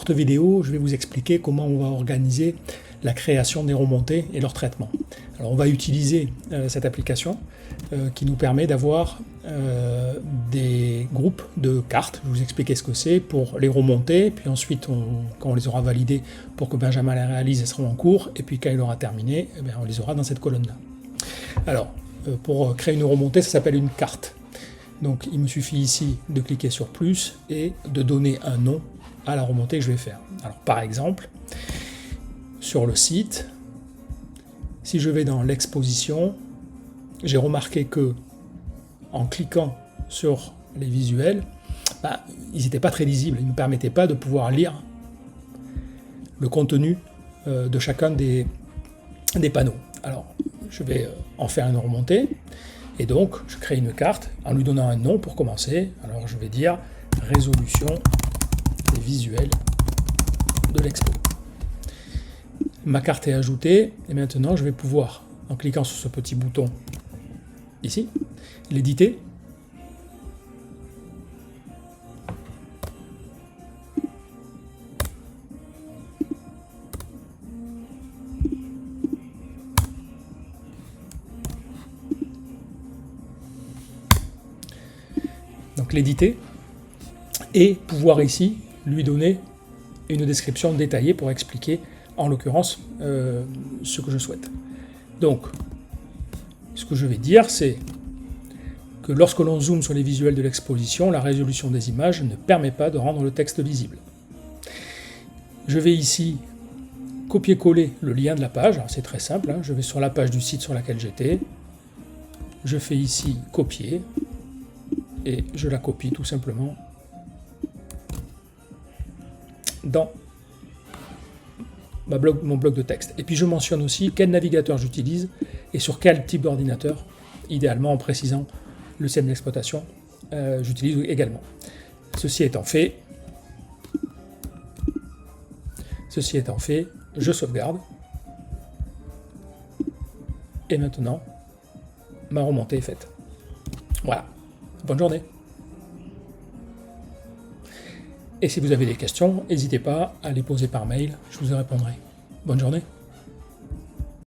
courte vidéo, je vais vous expliquer comment on va organiser la création des remontées et leur traitement. Alors on va utiliser cette application qui nous permet d'avoir des groupes de cartes. Je vais vous expliquer ce que c'est pour les remonter, puis ensuite quand on les aura validées pour que Benjamin les réalise, elles seront en cours, et puis quand il aura terminé, eh bien, on les aura dans cette colonne-là. Alors pour créer une remontée, ça s'appelle une carte. Donc il me suffit ici de cliquer sur plus et de donner un nom à la remontée que je vais faire. Alors par exemple, sur le site, si je vais dans l'exposition, j'ai remarqué que en cliquant sur les visuels, ils n'étaient pas très lisibles, ils ne me permettaient pas de pouvoir lire le contenu de chacun des panneaux. Alors je vais en faire une remontée, et donc je crée une carte en lui donnant un nom pour commencer. Alors je vais dire résolution des visuels de l'expo. Ma carte est ajoutée, et maintenant je vais pouvoir, en cliquant sur ce petit bouton ici, l'éditer. Donc l'éditer, et pouvoir ici lui donner une description détaillée pour expliquer en l'occurrence ce que je souhaite. Donc ce que je vais dire, c'est que lorsque l'on zoome sur les visuels de l'exposition, la résolution des images ne permet pas de rendre le texte lisible. Je vais ici copier-coller le lien de la page. C'est très simple, hein. Je vais sur la page du site sur laquelle j'étais, je fais ici copier, et je la copie tout simplement dans mon bloc de texte. Et puis je mentionne aussi quel navigateur j'utilise et sur quel type d'ordinateur, idéalement en précisant le système d'exploitation, j'utilise également. Ceci étant fait, je sauvegarde. Et maintenant, ma remontée est faite. Voilà. Bonne journée. Et si vous avez des questions, n'hésitez pas à les poser par mail, je vous y répondrai. Bonne journée.